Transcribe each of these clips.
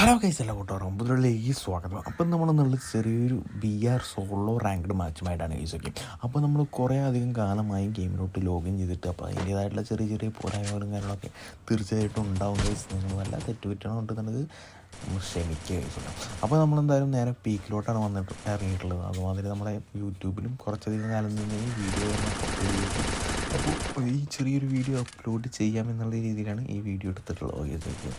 Hello guys, എല്ലാ കൂട്ടുകാരും പുതിയതിലേക്ക് സ്വാഗതം. അപ്പം നമ്മളെന്നുള്ള ചെറിയൊരു VR സോളോ റാങ്ക്ഡ് മാച്ചുമായിട്ടാണ് ഗൈസൊക്കെ. അപ്പോൾ നമ്മൾ കുറേ അധികം കാലമായി ഗെയിമിലോട്ട് ലോഗിൻ ചെയ്തിട്ട് അപ്പോൾ അതിൻ്റേതായിട്ടുള്ള ചെറിയ ചെറിയ പോരായ്മകളും കാര്യങ്ങളൊക്കെ തീർച്ചയായിട്ടും ഉണ്ടാവും ഗൈസ്. നിങ്ങൾ വല്ല തെറ്റുപറ്റണമെന്നുണ്ടെന്നുള്ളത് ക്ഷമിക്കുക ഗൈസുണ്ട്. അപ്പോൾ നമ്മളെന്തായാലും നേരെ പീക്കിലോട്ടാണ് ഇറങ്ങിയിട്ടുള്ളത്. അതുമാതിരി നമ്മളെ യൂട്യൂബിലും കുറച്ചധികം കാലം നിന്ന് ഈ വീഡിയോ അപ്പോൾ ഈ ചെറിയൊരു വീഡിയോ അപ്ലോഡ് ചെയ്യാമെന്നുള്ള രീതിയിലാണ് ഈ വീഡിയോ എടുത്തിട്ടുള്ളത് ഗൈസൊക്കെ.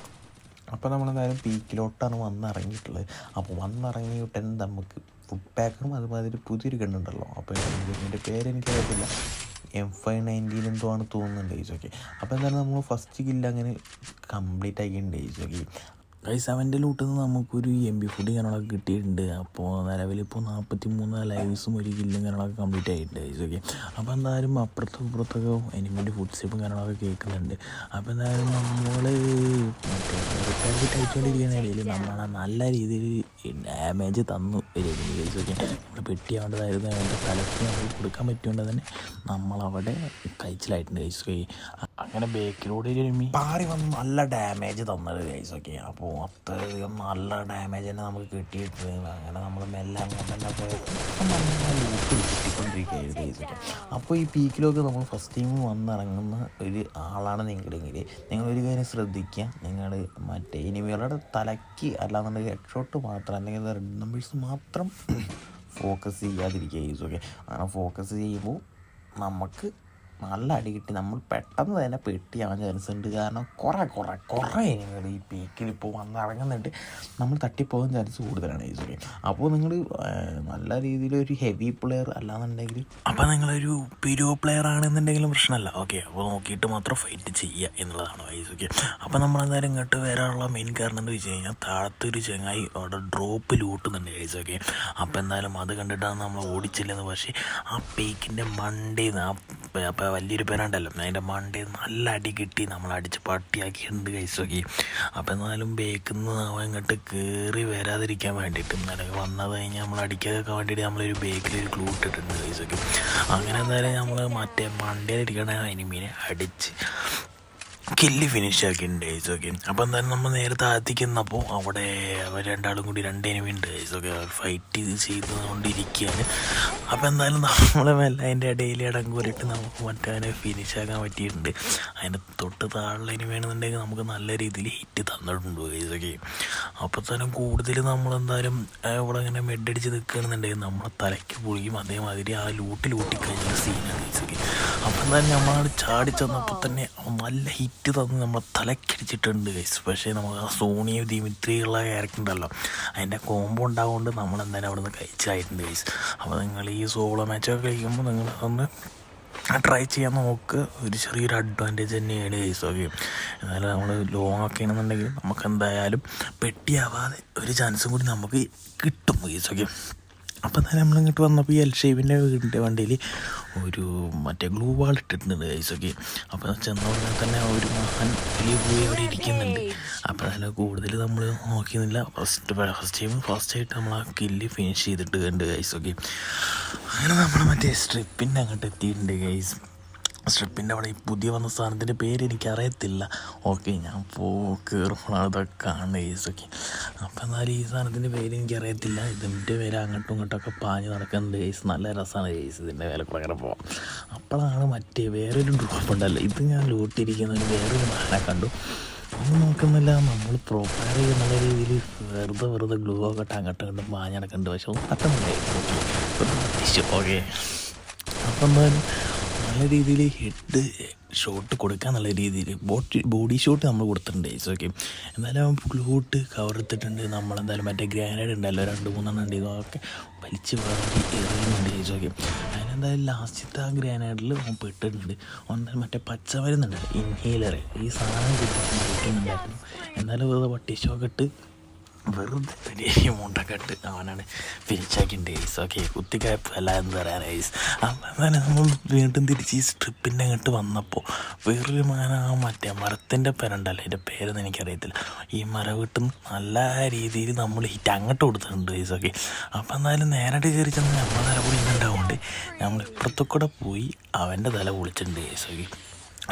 അപ്പോൾ നമ്മളെന്തായാലും പീക്കിലോട്ടാണ് വന്നിറങ്ങിയിട്ടുള്ളത്. അപ്പോൾ വന്നിറങ്ങിയിട്ട് നമുക്ക് ഫുഡ് പാക്കറും അതുമാതിരി പുതിയൊരു ഗണ്ണുണ്ടല്ലോ, അപ്പോൾ ഇതിൻ്റെ പേരെനിക്കറിയത്തില്ല, M519 എന്തോ ആണ് തോന്നുന്നുണ്ട് ഗൈസൊക്കെ. അപ്പോൾ എന്തായാലും നമ്മൾ ഫസ്റ്റ് കില്ല് അങ്ങനെ കംപ്ലീറ്റ് ആക്കിയിട്ടുണ്ട് ഗൈസൊക്കെ. ഗൈസ് അവൻ്റെ ലൂട്ടിൽ നിന്ന് നമുക്കൊരു MB ഫുഡ് കാര്യങ്ങളൊക്കെ കിട്ടിയിട്ടുണ്ട്. അപ്പോൾ നിലവിലിപ്പോൾ 43 ലൈവ്സും ഒരു കില്ലും കാര്യങ്ങളൊക്കെ കംപ്ലീറ്റ് ആയിട്ടുണ്ട് ഗൈസൊക്കെ. അപ്പോൾ എന്തായാലും അപ്പുറത്തും ഇപ്പുറത്തൊക്കെ എനിമിൻ്റെ ഫുഡ് സ്റ്റെപ്പും കാര്യങ്ങളൊക്കെ കേൾക്കുന്നുണ്ട്. അപ്പോൾ എന്തായാലും നമ്മൾ കഴിച്ചുകൊണ്ടിരിക്കുന്ന ഇടയിൽ നമ്മളെ നല്ല രീതിയിൽ ഡാമേജ് തന്നു വരും ഗൈസൊക്കെ. നമ്മൾ പെട്ടിയാവേണ്ടതായിരുന്നു, അതിൻ്റെ തലയ്ക്ക് നമുക്ക് കൊടുക്കാൻ പറ്റുകൊണ്ട് തന്നെ നമ്മളവിടെ കഴിച്ചിലായിട്ടുണ്ട് ഗൈസൊക്കെ. അങ്ങനെ ബേക്കിലൂടെ പാറി വന്ന് നല്ല ഡാമേജ് തന്നത് ഗൈസൊക്കെ. അപ്പോൾ അത്രയധികം നല്ല ഡാമേജ് തന്നെ നമുക്ക് കിട്ടിയിട്ടുണ്ട്. അങ്ങനെ നമ്മൾ മെല്ലെ അങ്ങനെ തന്നെ കിട്ടിക്കൊണ്ടിരിക്കുകയായിരുന്നു ഗൈസൊക്കെ. അപ്പോൾ ഈ പീക്കിലൊക്കെ നമ്മൾ ഫസ്റ്റ് ടൈം വന്നിറങ്ങുന്ന ഒരു ആളാണ് നിങ്ങളെങ്കിൽ നിങ്ങളൊരു കാര്യം ശ്രദ്ധിക്കുക, നിങ്ങൾ മറ്റേ എനിമികളുടെ തലയ്ക്ക് അല്ലാന്നുണ്ടെങ്കിൽ ഹെഡ് ഷോട്ട് മാത്രം അല്ലെങ്കിൽ റെഡ് നമ്പേഴ്സ് മാത്രം ഫോക്കസ് ചെയ്യാതിരിക്കുക ഗൈസൊക്കെ. അങ്ങനെ ഫോക്കസ് ചെയ്യുമ്പോൾ നമുക്ക് നല്ല അടി കിട്ടി നമ്മൾ പെട്ടെന്ന് തന്നെ പെട്ടിയാവാൻ ചാൻസ് ഉണ്ട്. കാരണം കുറേ നിങ്ങൾ ഈ പീക്കിൽ ഇപ്പോൾ വന്നിറങ്ങുന്നുണ്ട്, നമ്മൾ തട്ടിപ്പോകാൻ ചാൻസ് കൂടുതലാണ് ഗൈസൊക്കെ. അപ്പോൾ നിങ്ങൾ നല്ല രീതിയിലൊരു ഹെവി പ്ലെയർ അല്ലാന്നുണ്ടെങ്കിൽ, അപ്പോൾ നിങ്ങളൊരു പിരോ പ്ലെയർ ആണെന്നുണ്ടെങ്കിലും പ്രശ്നമല്ല, ഓക്കെ. അപ്പോൾ നോക്കിയിട്ട് മാത്രം ഫൈറ്റ് ചെയ്യുക എന്നുള്ളതാണ് ഗൈസൊക്കെ. അപ്പോൾ നമ്മളെന്തായാലും ഇങ്ങോട്ട് വരാനുള്ള മെയിൻ കാരണം എന്താ വെച്ച് കഴിഞ്ഞാൽ താഴത്തൊരു ചങ്ങായി അവിടെ ഡ്രോപ്പ് ലൂട്ടുന്നുണ്ട് ഗൈസൊക്കെ. അപ്പോൾ എന്തായാലും അത് കണ്ടിട്ടാണ് നമ്മൾ ഓടിച്ചില്ലെന്ന്. പക്ഷേ ആ പീക്കിൻ്റെ മണ്ടേന്ന് അപ്പോൾ വലിയൊരു പേരുണ്ടല്ലോ, അതിൻ്റെ മണ്ടയിൽ നല്ല അടി കിട്ടി, നമ്മളടിച്ച് പട്ടിയാക്കിയിട്ടുണ്ട് ഗൈസൊക്കെ. അപ്പോൾ എന്നാലും ബേക്കിൽ അവൻ ഇങ്ങോട്ട് കയറി വരാതിരിക്കാൻ വേണ്ടിയിട്ട് ഇന്നലെ വന്നത് കഴിഞ്ഞാൽ നമ്മൾ അടിക്കാതൊക്കെ വേണ്ടിയിട്ട് നമ്മളൊരു ബേക്കിലൊരു ക്ലൂ ഇട്ടിട്ടുണ്ട് ഗൈസൊക്കെ. അങ്ങനെ എന്തായാലും നമ്മൾ മറ്റേ മണ്ടയിലിരിക്കണ എനിമീനെ അടിച്ച് കില്ല് ഫിനിഷ് ആക്കിയിട്ടുണ്ട് ഗൈസൊക്കെ. അപ്പോൾ എന്തായാലും നമ്മൾ നേരെ താഴ്ത്തിക്കുന്നപ്പോൾ അവിടെ അവർ രണ്ടാളും കൂടി രണ്ട് എനിമി ഉണ്ട് ഗൈസൊക്കെ, ഫൈറ്റ് ചെയ്തുകൊണ്ടിരിക്കുകയാണ്. അപ്പോൾ എന്തായാലും നമ്മളെ മെല്ലെ അതിൻ്റെ ഇടയിൽ ഇടങ്കൂരിട്ട് നമുക്ക് മറ്റേ ഫിനിഷ് ആക്കാൻ പറ്റിയിട്ടുണ്ട്. അതിൻ്റെ തൊട്ട് താഴെ എനിമി വേണമെന്നുണ്ടെങ്കിൽ നമുക്ക് നല്ല രീതിയിൽ ഹിറ്റ് തന്നിട്ടുണ്ട് ഗൈസൊക്കെ. അപ്പോൾ തന്നെ കൂടുതൽ നമ്മളെന്തായാലും ഇവിടെ ഇങ്ങനെ മെഡടിച്ച് നിൽക്കുകയാണെന്നുണ്ടെങ്കിൽ നമ്മളെ തലയ്ക്ക് പൊളിയും, അതേമാതിരി ആ ലൂട്ടിക്കഴിഞ്ഞ സീനാണ് ഗൈസൊക്കെ. അപ്പോൾ എന്തായാലും നമ്മളവിടെ ചാടി ചെന്നപ്പോൾ തന്നെ നല്ല ഹിറ്റ് തന്ന് നമ്മളെ തലക്കടിച്ചിട്ടുണ്ട് ഗൈസ്. പക്ഷേ നമുക്ക് ആ സോണിയ ദിമിത്രിയുള്ള ക്യാരക്ടർ ഉണ്ടല്ലോ, അതിൻ്റെ കോംബോ ഉണ്ടാകുകൊണ്ട് നമ്മളെന്തായാലും അവിടെ നിന്ന് കഴിച്ചായിട്ടുണ്ട് ഗൈസ്. അപ്പോൾ നിങ്ങൾ ഈ സോളോ മാച്ചൊക്കെ കളിക്കുമ്പോൾ നിങ്ങൾ ഒന്ന് ട്രൈ ചെയ്യാൻ നോക്ക്, ഒരു ചെറിയൊരു അഡ്വാൻറ്റേജ് തന്നെയാണ് ഗൈസൊക്കെ. എന്നാലും നമ്മൾ ലോങ് ഒക്കെ ആണെന്നുണ്ടെങ്കിൽ നമുക്ക് എന്തായാലും പെട്ടിയാവാതെ ഒരു ചാൻസും കൂടി നമുക്ക് കിട്ടും ഗൈസൊക്കെ. അപ്പോൾ തന്നെ നമ്മളിങ്ങോട്ട് വന്നപ്പോൾ ഈ എൽഷേപ്പിൻ്റെ വീടിൻ്റെ വണ്ടിയിൽ ഒരു മറ്റേ ഗ്ലൂ വാൾ ഇട്ടിട്ടുണ്ട് ഗൈസൊക്കെ. അപ്പോൾ ചെന്നോടനെ തന്നെ ഒരു മഹാൻ പോയി അവിടെ ഇരിക്കുന്നുണ്ട്. അപ്പോൾ അതിൽ കൂടുതൽ നമ്മൾ നോക്കിയൊന്നുമില്ല, ഫസ്റ്റായിട്ട് നമ്മൾ ആ കില്ല് ഫിനിഷ് ചെയ്തിട്ട് കണ്ട് ഗൈസൊക്കെ. അങ്ങനെ നമ്മൾ മറ്റേ സ്ട്രിപ്പിൻ്റെ അങ്ങോട്ട് എത്തിയിട്ടുണ്ട് ഗൈസ്. സ്ട്രിപ്പിൻ്റെ അവിടെ ഈ പുതിയ വന്ന സാധനത്തിൻ്റെ പേര് എനിക്കറിയത്തില്ല, ഓക്കെ. ഞാൻ കയറുമ്പോഴാണ് ഇതൊക്കെ കാണുന്നത് ഗൈസൊക്കെ. അപ്പോൾ എന്നാലും ഈ സാധനത്തിൻ്റെ പേര് എനിക്കറിയത്തില്ല, ഇതിൻ്റെ പേര് അങ്ങോട്ടും ഇങ്ങോട്ടൊക്കെ പാഞ്ഞ് നടക്കുന്നുണ്ട് ഗൈസ്. നല്ല രസമാണ് ഗൈസ് ഇതിൻ്റെ പേരെ അങ്ങനെ പോവാം. അപ്പോഴാണ് മറ്റേ വേറൊരു ഡ്രോപ്പ് ഉണ്ടല്ലോ, ഇത് ഞാൻ ലൂട്ടിരിക്കുന്ന വേറൊരു മാനെ കണ്ടു. ഒന്നും നോക്കുന്നില്ല, നമ്മൾ പ്രോപ്പർ ചെയ്യുന്ന രീതിയിൽ വെറുതെ ഗ്ലൂ ഒക്കെ അങ്ങോട്ടും ഇങ്ങോട്ടും പാഞ്ഞ് നടക്കുന്നുണ്ട്. പക്ഷെ ഒന്നും പറ്റുന്നില്ല, ഓക്കെ. അപ്പം എന്തായാലും നല്ല രീതിയിൽ ഹെഡ് ഷോട്ട് കൊടുക്കാൻ നല്ല രീതിയിൽ ബോഡി ഷോട്ട് നമ്മൾ കൊടുത്തിട്ടുണ്ട് ഗൈസൊക്കെ. എന്തായാലും ഗ്ലൂട്ട് കവറെടുത്തിട്ടുണ്ട്. നമ്മളെന്തായാലും മറ്റേ ഗ്രാനേഡ് ഉണ്ടല്ലോ, 2-3 ഉണ്ട്, ഇതൊക്കെ വലിച്ച് വേണ്ടി എറിയുന്നുണ്ട് ഗൈസൊക്കെ. അതിനെന്തായാലും ലാസ്റ്റത്തെ ആ ഗ്രാനേഡിൽ പെട്ടിട്ടുണ്ട്. എന്തായാലും മറ്റേ പച്ച മരുന്നുണ്ട്, ഇൻഹേലർ, ഈ സാധനം കിട്ടുന്നുണ്ടായിരുന്നു. എന്നാലും വെറുതെ പട്ടിഷൊക്കെ ഇട്ട് വെറുതെ വലിയ മുണ്ടൊക്കെ ഇട്ട് അവനാണ് ഫിനിഷാക്കിൻ്റെ ഗൈസ്, ഓക്കെ. കുത്തിക്കയപ്പ് അല്ല എന്ന് പറയാൻ ഗൈസ്. അപ്പം നമ്മൾ വീണ്ടും തിരിച്ച് ഈ സ്ട്രിപ്പിൻ്റെ അങ്ങോട്ട് വന്നപ്പോൾ വേറൊരു മറ്റേ മരത്തിൻ്റെ പേരുണ്ടല്ലോ, അതിൻ്റെ പേരൊന്നും എനിക്കറിയത്തില്ല, ഈ മരം കിട്ടുന്ന നല്ല രീതിയിൽ നമ്മൾ ഹിറ്റ് അങ്ങോട്ട് കൊടുത്തിട്ടുണ്ട് ഗൈസ്, ഓക്കെ. അപ്പം എന്തായാലും നേരിട്ട് കയറി ചെന്ന് നമ്മളെ തല പൊളിക്കുന്നുണ്ടാവുകൊണ്ട് നമ്മൾ ഇപ്പുറത്തു കൂടെ പോയി അവൻ്റെ തല പൊളിച്ചിട്ടുണ്ട് ഗൈസ്, ഓക്കെ.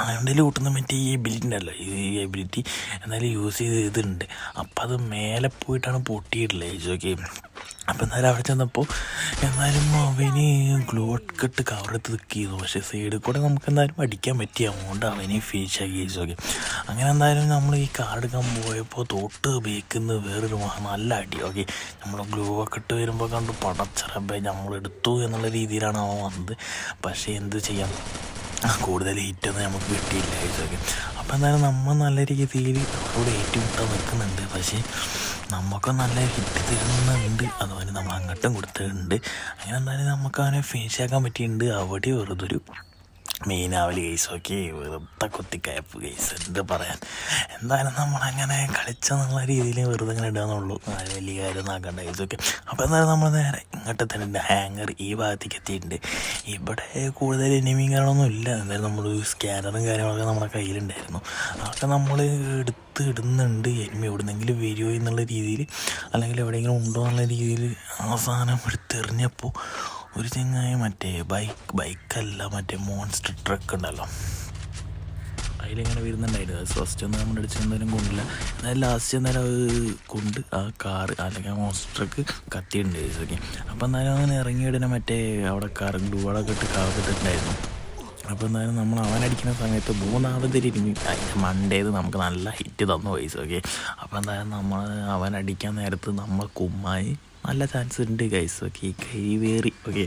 അവൻ്റെ കൂട്ടുന്ന മറ്റേ ഈ എബിലിറ്റി ഉണ്ടല്ലോ, ഈ എബിലിറ്റി എന്തായാലും യൂസ് ചെയ്തിട്ടുണ്ട്. അപ്പം അത് മേലെ പോയിട്ടാണ് പൊട്ടിയിട്ടുള്ളത് ചോദിക്കി. അപ്പം എന്തായാലും അവിടെ ചെന്നപ്പോൾ എന്നാലും അവന് ഗ്ലൂ ഒക്കെ ഇട്ട് കവറെടുത്ത് നിൽക്കിയിരുന്നു. പക്ഷേ സൈഡിൽ കൂടെ നമുക്ക് എന്തായാലും അടിക്കാൻ പറ്റിയ അതുകൊണ്ട് അവന് ഫിനിഷ് ആക്കി ചോദിക്കി. അങ്ങനെ എന്തായാലും നമ്മൾ ഈ കാർഡ് എടുക്കാൻ പോയപ്പോൾ തൊട്ട് ബേക്കുന്ന വേറൊരു നല്ല അടി. ഓക്കെ, നമ്മൾ ഗ്ലൂ ഒക്കെ ഇട്ട് വരുമ്പോൾ കണ്ടു പടച്ചറബേ നമ്മളെടുത്തു എന്നുള്ള രീതിയിലാണ് അവൻ വന്നത്. പക്ഷേ എന്ത് ചെയ്യാം, കൂടുതൽ ഹിറ്റൊന്നും നമുക്ക് കിട്ടിയില്ല ഇതൊക്കെ. അപ്പോൾ എന്തായാലും നമ്മൾ നല്ല രീതിയിൽ അവിടെ ഏറ്റുമുട്ടാൻ നിൽക്കുന്നുണ്ട്. പക്ഷേ നമുക്ക് നല്ല ഹിറ്റ് തരുന്നുണ്ട്, അതുപോലെ നമ്മൾ അങ്ങോട്ടും കൊടുത്തിട്ടുണ്ട്. അങ്ങനെ എന്തായാലും നമുക്ക് അവനെ ഫിനിഷ് ആക്കാൻ പറ്റിയിട്ടുണ്ട്. അവിടെ വെറുതൊരു മെയിനാവൽ കേസ്. ഓക്കെ, വെറുതെ കുത്തിക്കയപ്പ് കേസ്, എന്ത് പറയാൻ. എന്തായാലും നമ്മളങ്ങനെ കളിച്ചെന്നുള്ള രീതിയിൽ വെറുതെ ഇങ്ങനെ ഇടാന്നുള്ളൂ, വലിയ കാര്യം ആക്കേണ്ട കേസൊക്കെ. അപ്പോൾ എന്തായാലും നമ്മൾ നേരെ ഇങ്ങോട്ട് തന്നെ ഹാങ്ങർ ഈ ഭാഗത്തേക്ക് എത്തിയിട്ടുണ്ട്. ഇവിടെ കൂടുതൽ എനിമിയും കാര്യങ്ങളൊന്നും ഇല്ല. എന്തായാലും നമ്മൾ സ്കാനറും കാര്യങ്ങളൊക്കെ നമ്മുടെ കയ്യിലുണ്ടായിരുന്നു. അതൊക്കെ നമ്മൾ ഇടുന്നുണ്ട്. എനിമി എവിടുന്നെങ്കിലും വരുമോ എന്നുള്ള രീതിയിൽ, അല്ലെങ്കിൽ എവിടെയെങ്കിലും ഉണ്ടോ എന്നുള്ള രീതിയിൽ അവസാനം എടുത്തെറിഞ്ഞപ്പോൾ ഒരു ചെങ്ങായി മറ്റേ ബൈക്കല്ല മറ്റേ മോൺസ്റ്റർ ട്രക്ക് ഉണ്ടല്ലോ, അതിലിങ്ങനെ വരുന്നുണ്ടായിരുന്നു. അത് ഫസ്റ്റ് ഒന്നും നമ്മുടെ അടിച്ച് എന്തായാലും കൊണ്ടില്ല. എന്നാലും ലാസ്റ്റ് എന്തായാലും അത് കൊണ്ട് ആ കാറ് അല്ലെങ്കിൽ ആ മോൺസ്റ്റർ ട്രക്ക് കത്തിയിട്ടുണ്ട് ഓക്കെ. അപ്പോൾ എന്തായാലും അങ്ങനെ ഇറങ്ങിയിടനെ മറ്റേ അവിടെ കാർ ഗ്ലൂവളൊക്കെ ഇട്ട് കാത്തിട്ടുണ്ടായിരുന്നു. അപ്പോൾ എന്തായാലും നമ്മൾ അവനടിക്കുന്ന സമയത്ത് മൂന്നാമത്തെ ഇരുമി അതിൻ്റെ മണ്ടേത് നമുക്ക് നല്ല ഹിറ്റ് തന്നു പൈസ ഓക്കെ. അപ്പോൾ എന്തായാലും നമ്മൾ അവനടിക്കാൻ നേരത്ത് നമ്മൾ കുമ്മായി നല്ല ചാൻസ് ഉണ്ട് ഗൈസ്. ഓക്കെ, കൈവേറി ഓക്കെ,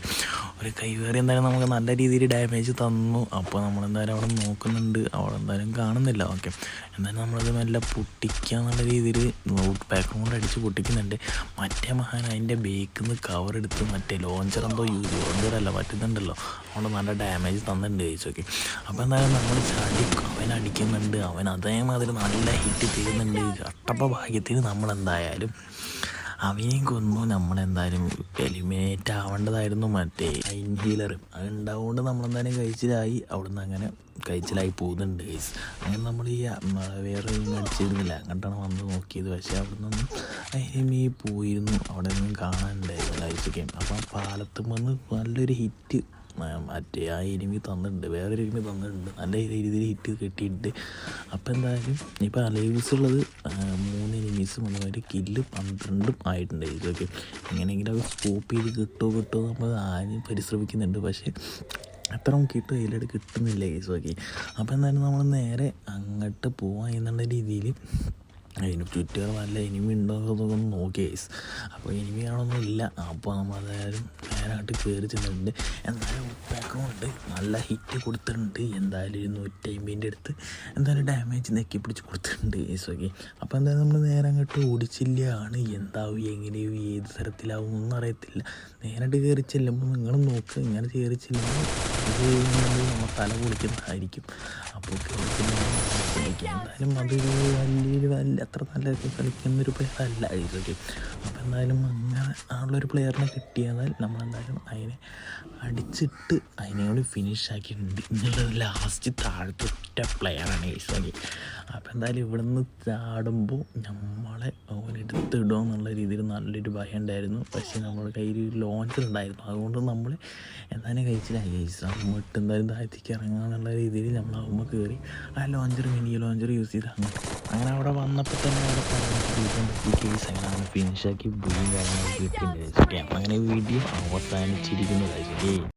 ഒരു കൈവേറി എന്തായാലും നമുക്ക് നല്ല രീതിയിൽ ഡാമേജ് തന്നു. അപ്പോൾ നമ്മളെന്തായാലും അവിടെ നോക്കുന്നുണ്ട്, അവിടെ എന്തായാലും കാണുന്നില്ല. ഓക്കെ, എന്തായാലും നമ്മളത് മെല്ലെ പൊട്ടിക്കുക എന്നുള്ള രീതിയിൽ ബാക്ക് കൊണ്ട് അടിച്ച് പൊട്ടിക്കുന്നുണ്ട്. മറ്റേ മഹാൻ അതിൻ്റെ ബേക്കിൽ നിന്ന് കവർ എടുത്ത് മറ്റേ ലോഞ്ചർ എന്തോ ലോഞ്ചറല്ല പറ്റുന്നുണ്ടല്ലോ, അതുകൊണ്ട് നല്ല ഡാമേജ് തന്നിട്ടുണ്ട് ഗൈസ്. ഓക്കെ, അപ്പോൾ എന്തായാലും നമ്മൾ ചാടി അവൻ അടിക്കുന്നുണ്ട്, അവൻ അതേമാതിരി നല്ല ഹിറ്റ് ചെയ്യുന്നുണ്ട്. കട്ടപ്പ ഭാഗ്യത്തിന് നമ്മളെന്തായാലും അവനെയും കൊന്നു. നമ്മളെന്തായാലും എലിമിനേറ്റ് ആവേണ്ടതായിരുന്നു മറ്റേ ഇൻഹീലർ, അത് ഉണ്ടാവുകൊണ്ട് നമ്മളെന്തായാലും കഴിച്ചിലായി. അവിടുന്ന് അങ്ങനെ കഴിച്ചിലായി പോകുന്നുണ്ട് ഗൈസ്. അങ്ങനെ നമ്മൾ ഈ വേറെ അടിച്ചിരുന്നില്ല, അങ്ങോട്ടാണ് വന്ന് നോക്കിയത്. പക്ഷേ അവിടെ നിന്നും എനിമി പോയിരുന്നു, അവിടെ നിന്നും കാണാനുണ്ടായിരുന്നു ഗൈസൊക്കെ. അപ്പോൾ ആ പാലത്തും വന്ന് നല്ലൊരു ഹിറ്റ് മറ്റേ ആ എനിമി തന്നിട്ടുണ്ട്, വേറൊരു എനിമി തന്നിട്ടുണ്ട്, നല്ല രീതിയിൽ ഹിറ്റ് കിട്ടിയിട്ടുണ്ട്. അപ്പോൾ എന്തായാലും ഇപ്പോൾ അലൈവ്സ് ഉള്ളത് 3 എനിമീസും അതുമാതിരി കില്ല് 12 ആയിട്ടുണ്ട് ഇതൊക്കെ. എങ്ങനെയെങ്കിലും അത് സ്കോപ്പ് ചെയ്ത് കിട്ടുമോ നമ്മൾ ആരും പരിശ്രമിക്കുന്നുണ്ട്. പക്ഷേ അത്ര നോക്കിയിട്ട് അതിലൂടെ കിട്ടുന്നില്ല കേസ് ഓക്കെ. അപ്പോൾ എന്തായാലും നമ്മൾ നേരെ അങ്ങോട്ട് പോവാം എന്നുള്ള രീതിയിൽ അതിന് ചുറ്റുകൾ നല്ല എനിമി ഉണ്ടോ എന്നൊക്കെ നോക്കി ഗൈസ്. അപ്പോൾ എനിമി ആണൊന്നും ഇല്ല. അപ്പോൾ നമ്മൾ അതായാലും നേരായിട്ട് കയറി ചെന്നിട്ടുണ്ട്. എന്തായാലും ഉപ്പാക്കുമുണ്ട്, നല്ല ഹിറ്റ് കൊടുത്തിട്ടുണ്ട്. എന്തായാലും 150ൻ്റെ അടുത്ത് എന്തായാലും ഡാമേജ് നെക്കി പിടിച്ച് കൊടുത്തിട്ടുണ്ട് ഗൈസ് ഓക്കെ. അപ്പോൾ എന്തായാലും നമ്മൾ നേരെ അങ്ങോട്ട് ഓടിച്ചില്ലാണ്, എന്താവും എങ്ങനെയും ഏത് തരത്തിലാവും ഒന്നും അറിയത്തില്ല. നേരിട്ട് കയറി ചെല്ലുമ്പോൾ നിങ്ങൾ നോക്കുക, ഇങ്ങനെ കയറി ചെല്ലുമ്പോൾ നമ്മൾ തല പൊളിക്കുന്നതായിരിക്കും. അപ്പോൾ കയറി ചെല്ലുമ്പോൾ എന്തായാലും അതൊരു വലിയ അത്ര നല്ല കളിക്കുന്നൊരു പ്ലെയർ അല്ല ഇതൊക്കെ. അപ്പോൾ എന്തായാലും അങ്ങനെ ഉള്ളൊരു പ്ലെയറിനെ കിട്ടിയാൽ നമ്മളെന്തായാലും അതിനെ അടിച്ചിട്ട് അതിനോട് ഫിനിഷ് ആക്കിയിട്ടുണ്ട്. എന്നുള്ളത് ലാസ്റ്റ് താഴത്തെ ഒറ്റ പ്ലെയറാണ് ഈശ്വരി. അപ്പോൾ എന്തായാലും ഇവിടെ നിന്ന് ചാടുമ്പോൾ നമ്മളെ ഓനെടുത്തിടുമോ എന്നുള്ള രീതിയിൽ നല്ലൊരു ഭയം ഉണ്ടായിരുന്നു. പക്ഷേ നമ്മുടെ കയ്യിൽ ലോഞ്ചർ ഉണ്ടായിരുന്നു, അതുകൊണ്ട് നമ്മൾ എന്തായാലും കഴിച്ചില്ലായി ഗൈസ്. അങ്ങോട്ട് എന്തായാലും താഴത്തേക്ക് ഇറങ്ങാന്നുള്ള രീതിയിൽ നമ്മൾ ആകുമ്പോൾ കയറി ആ മിനി ലോഞ്ചർ യൂസ് ചെയ്ത് അങ്ങനെ അവിടെ വന്നപ്പോൾ തന്നെ അവിടെ പറ്റി കേസ് അങ്ങനെ ഫിനിഷാക്കി ബുള്ളിയും കാര്യങ്ങളൊക്കെ കിട്ടിയിട്ടുണ്ട്. അങ്ങനെ വീഡിയോ അവസാനിച്ചിരിക്കുന്നതായിരിക്കും.